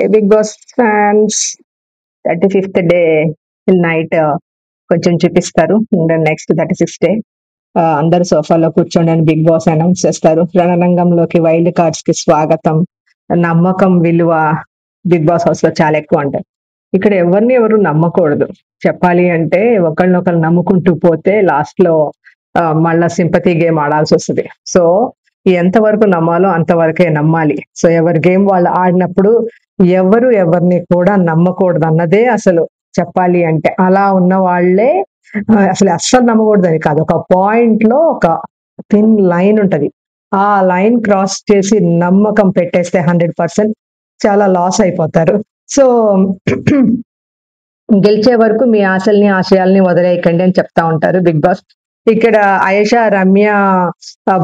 ఏ Bigg Boss fans 35th day night కొంచెం చూపిస్తారు. Next 36th day అందరు సోఫాలో కూర్చొని అని బిగ్ బాస్ అనౌన్స్ చేస్తారు. రణరంగంలోకి వైల్డ్ కార్డ్స్ కి స్వాగతం. నమ్మకం విలువ బిగ్ బాస్ హౌస్ లో చాలా ఎక్కువ అంటారు. ఇక్కడ ఎవరిని ఎవరు నమ్మకూడదు. చెప్పాలి అంటే ఒకళ్ళనొకళ్ళు నమ్ముకుంటూ పోతే లాస్ట్ లో మళ్ళా సింపతి గేమ్ ఆడాల్సి వస్తుంది. సో ఎంతవరకు నమ్మాలో అంతవరకే నమ్మాలి. సో ఎవరి గేమ్ వాళ్ళు ఆడినప్పుడు ఎవరు ఎవరిని కూడా నమ్మకూడదు అన్నదే అసలు చెప్పాలి అంటే. అలా ఉన్న వాళ్ళే అసలు అస్సలు నమ్మకూడదని కాదు. ఒక పాయింట్ లో ఒక థిన్ లైన్ ఉంటది. ఆ లైన్ క్రాస్ చేసి నమ్మకం పెట్టేస్తే 100% చాలా లాస్ అయిపోతారు. సో గెలిచే వరకు మీ ఆశల్ని ఆశయాల్ని వదిలేయకండి అని చెప్తా ఉంటారు బిగ్ బాస్. ఇక్కడ ఆయేషా, రమ్య,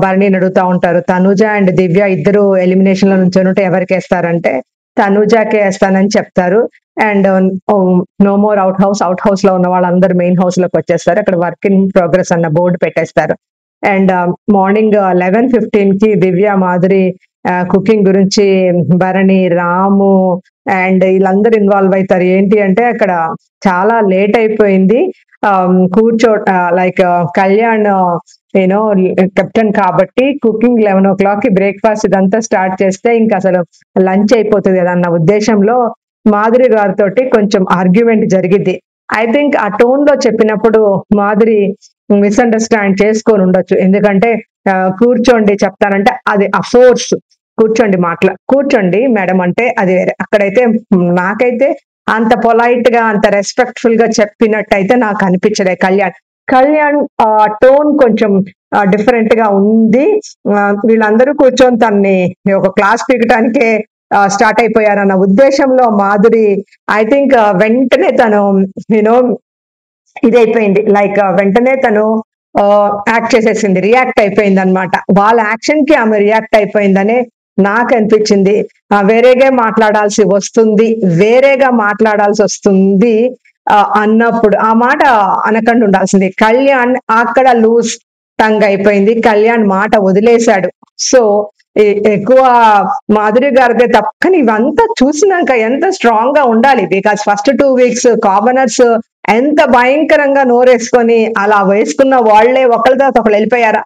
భరణిని అడుగుతా ఉంటారు. తనుజ అండ్ దివ్య ఇద్దరు ఎలిమినేషన్ లో నుంచి ఉంటే ఎవరికి వేస్తారంటే తనుజాకే వేస్తానని చెప్తారు. And no more out house లో ఉన్న వాళ్ళందరూ మెయిన్ హౌస్ లోకి వచ్చేస్తారు. అక్కడ వర్క్ ఇన్ ప్రోగ్రెస్ అన్న బోర్డు పెట్టేస్తారు. అండ్ మార్నింగ్ 11:15 కి దివ్య, మాధురి కుకింగ్ గురించి భరణి, రాము అండ్ వీళ్ళందరూ ఇన్వాల్వ్ అవుతారు. ఏంటి అంటే అక్కడ చాలా లేట్ అయిపోయింది. కూర్చో లైక్ కళ్యాణ్ యూనో కెప్టెన్ కాబట్టి కుకింగ్ 11 o'clock కి బ్రేక్ఫాస్ట్ ఇదంతా స్టార్ట్ చేస్తే ఇంకా అసలు లంచ్ అయిపోతుంది కదా అన్న ఉద్దేశంలో మాధురి గారితో కొంచెం ఆర్గ్యుమెంట్ జరిగింది. ఐ థింక్ ఆ టోన్ లో చెప్పినప్పుడు మాధురి మిస్అండర్స్టాండ్ చేసుకొని ఉండొచ్చు. ఎందుకంటే కూర్చోండి చెప్తానంటే అది అఫోర్స్ కూర్చోండి కూర్చోండి మేడం అంటే అది వేరే. అక్కడైతే నాకైతే అంత పొలైట్ గా అంత రెస్పెక్ట్ఫుల్ గా చెప్పినట్టయితే నాకు అనిపించలే కళ్యాణ్ టోన్ కొంచెం డిఫరెంట్ గా ఉంది. వీళ్ళందరూ కూర్చొని తన్ని ఒక క్లాస్ పీకటానికే స్టార్ట్ అయిపోయారన్న ఉద్దేశంలో మాధురి ఐ థింక్ వెంటనే తను యూనో ఇదైపోయింది. లైక్ వెంటనే తను యాక్ట్ చేసేసింది, రియాక్ట్ అయిపోయింది అనమాట. వాళ్ళ యాక్షన్ కి ఆమె రియాక్ట్ అయిపోయిందనే నాకు అనిపించింది. వేరేగా మాట్లాడాల్సి వస్తుంది అన్నప్పుడు ఆ మాట అనకుండా ఉండాల్సింది. కళ్యాణ్ అక్కడ లూజ్ టంగ్ అయిపోయింది. కళ్యాణ్ మాట వదిలేశాడు. సో ఎక్కువ మాధురి గారికి తప్పని ఇవంతా చూసినాక ఎంత స్ట్రాంగ్ గా ఉండాలి. బికాస్ ఫస్ట్ 2 weeks కామనర్స్ ఎంత భయంకరంగా నోరేసుకొని అలా వేసుకున్న వాళ్ళే ఒకళ్ళ తర్వాత ఒకళ్ళు వెళ్ళిపోయారా.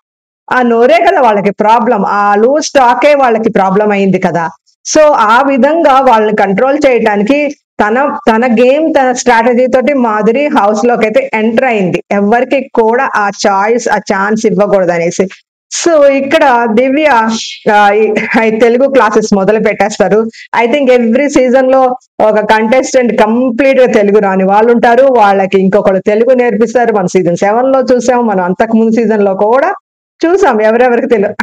ఆ నోరే కదా వాళ్ళకి ప్రాబ్లం, ఆ లూజ్ టాకే వాళ్ళకి ప్రాబ్లం అయింది కదా. సో ఆ విధంగా వాళ్ళని కంట్రోల్ చేయడానికి తన తన గేమ్ తన స్ట్రాటజీ తోటి మాధురి హౌస్ లోకి అయితే ఎంటర్ అయింది. ఎవరికి కూడా ఆ చాయిస్ ఆ ఛాన్స్ ఇవ్వకూడదు అనేసి. సో ఇక్కడ దివ్య తెలుగు క్లాసెస్ మొదలు పెట్టేస్తారు. ఐ థింక్ ఎవ్రీ సీజన్ లో ఒక కంటెస్టెంట్ కంప్లీట్ గా తెలుగు రాని వాళ్ళు ఉంటారు. వాళ్ళకి ఇంకొకరు తెలుగు నేర్పిస్తారు. మనం సీజన్ 7 లో చూసాం, మనం అంతకు ముందు సీజన్ లో కూడా చూసాం ఎవరెవరికి తెలుగు.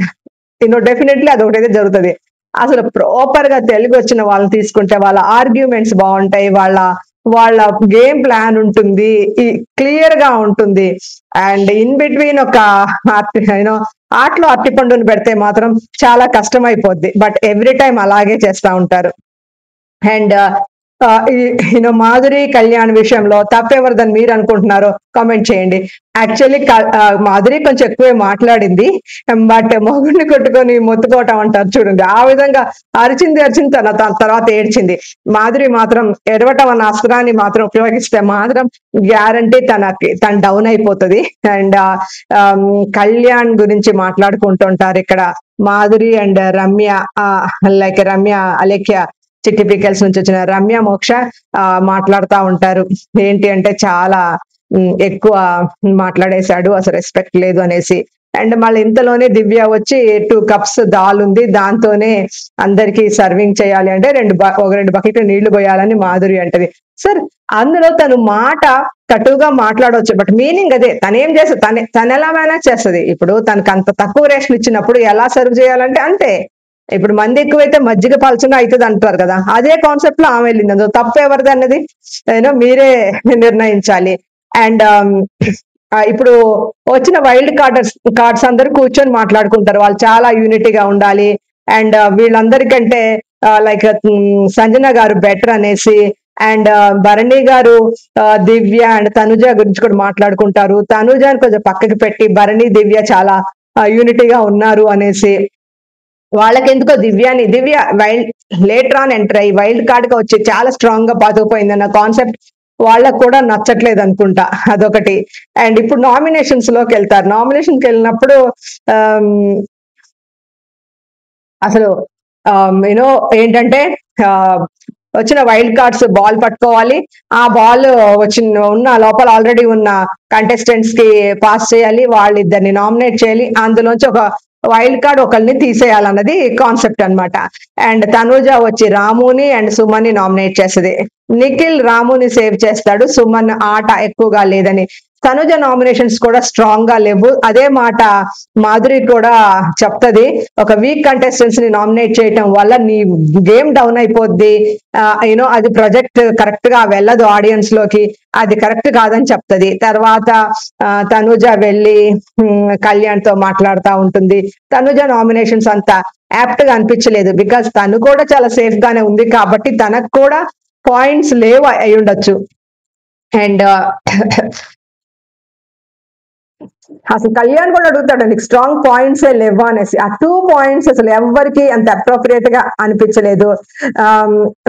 డెఫినెట్లీ అది ఒకటైతే జరుగుతుంది. అసలు ప్రాపర్ గా తెలుగు వచ్చిన వాళ్ళని తీసుకుంటే వాళ్ళ ఆర్గ్యుమెంట్స్ బాగుంటాయి, వాళ్ళ వాళ్ళ గేమ్ ప్లాన్ ఉంటుంది, క్లియర్ గా ఉంటుంది. అండ్ ఇన్ బిట్వీన్ ఒక యూనో ఆటలో అట్టిపండుని పెడితే మాత్రం చాలా కష్టం అయిపోద్ది. బట్ ఎవ్రీ టైం అలాగే చేస్తా ఉంటారు. అండ్ మాధురి కళ్యాణ్ విషయంలో తప్పెవరిదని మీరు అనుకుంటున్నారో కామెంట్ చేయండి. యాక్చువల్లీ మాధురి కొంచెం ఎక్కువే మాట్లాడింది. బట్ మొగుడిని కొట్టుకొని మొత్తుకోవటం అంటారు చూడండి, ఆ విధంగా అరిచింది తన తర్వాత ఏడ్చింది. మాధురి మాత్రం ఎడవటం అన్న అస్త్రాన్ని మాత్రం ఉపయోగిస్తే మాత్రం గ్యారంటీ తన డౌన్ అయిపోతుంది. అండ్ కళ్యాణ్ గురించి మాట్లాడుకుంటుంటారు ఇక్కడ మాధురి అండ్ రమ్య, లైక్ రమ్య అలేఖ్య చిట్టి పికల్స్ నుంచి వచ్చిన రమ్య, మోక్ష మాట్లాడుతూ ఉంటారు. ఏంటి అంటే చాలా ఎక్కువ మాట్లాడేశాడు, అసలు రెస్పెక్ట్ లేదు అనేసి. అండ్ మళ్ళీ ఇంతలోనే దివ్య వచ్చి 2 cups దాల్ ఉంది, దాంతోనే అందరికి సర్వింగ్ చేయాలి అంటే 2 బకెట్లు నీళ్లు పోయాలని మాధురి అంటది. సార్ అందులో తను మాట కటుగా మాట్లాడవచ్చు, బట్ మీనింగ్ అదే. తనేం చేస్తుంది, తను ఎలా మేనేజ్ చేస్తుంది. ఇప్పుడు తనకు అంత తక్కువ రేషన్ ఇచ్చినప్పుడు ఎలా సర్వ్ చేయాలంటే అంతే. ఇప్పుడు మంది ఎక్కువైతే మజ్జిగ పలచగా అవుతుంది అంటారు కదా, అదే కాన్సెప్ట్ లో ఆమె వెళ్ళింది. అందులో తప్పు ఎవరిది అన్నది మీరే నిర్ణయించాలి. అండ్ ఇప్పుడు వచ్చిన వైల్డ్ కార్డ్స్ అందరూ కూర్చొని మాట్లాడుకుంటారు, వాళ్ళు చాలా యూనిటీగా ఉండాలి. అండ్ వీళ్ళందరికంటే లైక్ సంజన గారు బెటర్ అనేసి. And Bharani garu Divya and Tanuja గురించి కూడా మాట్లాడుకుంటారు. తనుజని కొంచెం పక్కకి పెట్టి భరణి దివ్య చాలా యూనిటీగా ఉన్నారు అనేసి. వాళ్ళకెందుకో దివ్య వైల్డ్ లేటర్ ఆన్ ఎంటర్ అయ్యి వైల్డ్ కార్డ్ గా వచ్చి చాలా స్ట్రాంగ్ గా పాతుకుపోయిందన్న కాన్సెప్ట్ వాళ్ళకు కూడా నచ్చట్లేదు అనుకుంటా, అదొకటి. అండ్ ఇప్పుడు నామినేషన్స్ లోకి వెళ్తారు. నామినేషన్కి వెళ్ళినప్పుడు ఆమ్, అసలు యూనో ఏంటంటే ఆ, వచ్చిన వైల్డ్ కార్డ్స్ బాల్ పట్టుకోవాలి. ఆ బాల్ వచ్చిన ఉన్న లోపల ఆల్రెడీ ఉన్న కంటెస్టెంట్స్ కి పాస్ చేయాలి, వాళ్ళిద్దరిని నామినేట్ చేయాలి, అందులోంచి ఒక వైల్డ్ కార్డ్ ఒకరిని తీసేయాలన్నది కాన్సెప్ట్ అన్నమాట. అండ్ తనూజ వచ్చి రాముని అండ్ సుమన్ నామినేట్ చేస్తుంది. నిఖిల్ రాముని సేవ్ చేస్తాడు, సుమన్ ఆట ఎక్కువగా లేదని. తనుజ నామినేషన్స్ కూడా స్ట్రాంగ్ గా లేవు. అదే మాట మాధురి కూడా చెప్తది, ఒక వీక్ కంటెస్టెంట్స్ ని నామినేట్ చేయటం వల్ల నీ గేమ్ డౌన్ అయిపోద్ది, యూనో అది ప్రాజెక్ట్ కరెక్ట్ గా వెళ్ళదు ఆడియన్స్ లోకి, అది కరెక్ట్ కాదని చెప్తది. తర్వాత తనుజ వెళ్ళి కళ్యాణ్ తో మాట్లాడుతూ ఉంటుంది. తనుజ నామినేషన్స్ అంతా యాప్ట్ గా అనిపించలేదు, బికాస్ తను కూడా చాలా సేఫ్ గానే ఉంది కాబట్టి తనకు కూడా పాయింట్స్ లేవు అయి ఉండొచ్చు. అండ్ అసలు కళ్యాణ్ కూడా అడుగుతాడు, నీకు స్ట్రాంగ్ పాయింట్స్ లేవు అనేసి. ఆ 2 పాయింట్స్ అసలు ఎవరికి అంత అప్రోప్రియేట్ గా అనిపించలేదు.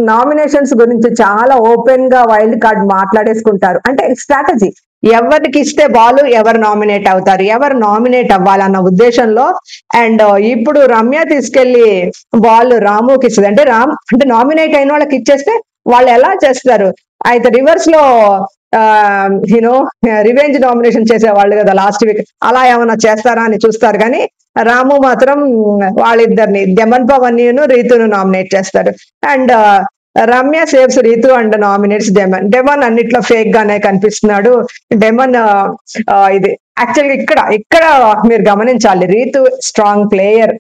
నామినేషన్స్ గురించి చాలా ఓపెన్ గా వైల్డ్ కార్డ్ మాట్లాడేసుకుంటారు, అంటే స్ట్రాటజీ. ఎవరికి ఇస్తే బాల్ ఎవరు నామినేట్ అవుతారు, ఎవరు నామినేట్ అవ్వాలన్న ఉద్దేశంలో. అండ్ ఇప్పుడు రమ్య తీసుకెళ్లి బాల్ రాముకి ఇస్తుంది, అంటే అంటే నామినేట్ అయిన వాళ్ళకి ఇచ్చేస్తే వాళ్ళు ఎలా చేస్తారు, అయితే రివర్స్ లో యూనో రివెంజ్ నామినేషన్ చేసేవాళ్ళు కదా లాస్ట్ వీక్, అలా ఏమైనా చేస్తారా అని చూస్తారు. కానీ రాము మాత్రం వాళ్ళిద్దరిని దమన్ పవన్ రీతును నామినేట్ చేస్తారు. And Ramya saves Rithu and nominates Demon అన్నిట్లో ఫేక్ గానే కనిపిస్తున్నాడు. డెమన్ ఇది యాక్చువల్గా ఇక్కడ మీరు గమనించాలి, రీతు స్ట్రాంగ్ ప్లేయర్.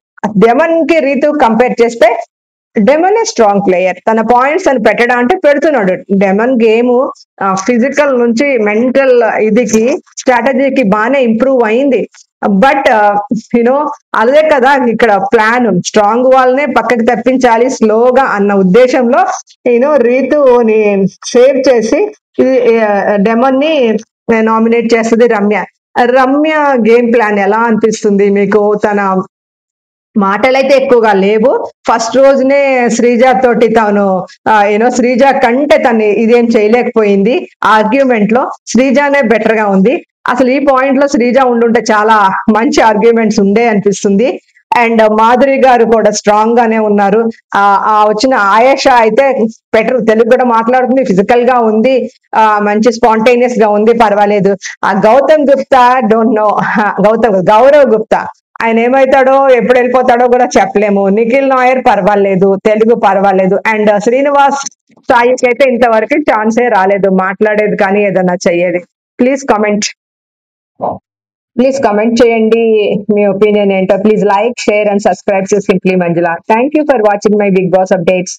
డెమన్ కి రీతు కంపేర్ చేస్తే డెమన్ ఏ స్ట్రాంగ్ ప్లేయర్, తన పాయింట్స్ అని పెట్టడా అంటే పెడుతున్నాడు. డెమన్ గేమ్ ఫిజికల్ నుంచి మెంటల్ ఇదికి స్ట్రాటజీకి బాగానే ఇంప్రూవ్ అయింది. బట్ యూనో అదే కదా ఇక్కడ ప్లాన్, స్ట్రాంగ్ వాళ్ళనే పక్కకి తప్పించాలి స్లోగా అన్న ఉద్దేశంలో రీతుని సేవ్ చేసి డెమన్ ని నామినేట్ చేస్తుంది రమ్య. రమ్య గేమ్ ప్లాన్ ఎలా అనిపిస్తుంది మీకు? తన మాటలైతే ఎక్కువగా లేవు. ఫస్ట్ రోజునే శ్రీజ తోటి తాను శ్రీజ కంటే తను ఇదేం చేయలేకపోయింది. ఆర్గ్యుమెంట్ లో శ్రీజానే బెటర్ గా ఉంది. అసలు ఈ పాయింట్ లో శ్రీజ ఉండుంటే చాలా మంచి ఆర్గ్యుమెంట్స్ ఉండే అనిపిస్తుంది. అండ్ మాధురి గారు కూడా స్ట్రాంగ్ గానే ఉన్నారు. ఆ వచ్చిన ఆయేష అయితే బెటర్, తెలుగు కూడా మాట్లాడుతుంది, ఫిజికల్ గా ఉంది, మంచి స్పాంటేనియస్ గా ఉంది, పర్వాలేదు. ఆ గౌతమ్ గుప్తా డోంట్ నో, గౌరవ్ గుప్తా ఆయన ఏమవుతాడో ఎప్పుడు వెళ్ళిపోతాడో కూడా చెప్పలేము. నిఖిల్ నాయర్ పర్వాలేదు, తెలుగు పర్వాలేదు. అండ్ శ్రీనివాస్ సాయికి అయితే ఇంతవరకు ఛాన్సే రాలేదు మాట్లాడేది కానీ ఏదన్నా చెయ్యేది. ప్లీజ్ కామెంట్, చేయండి మీ ఒపీనియన్ ఏంటో. Please like, share and subscribe to simply Manjula. Thank you for watching my Bigg Boss updates.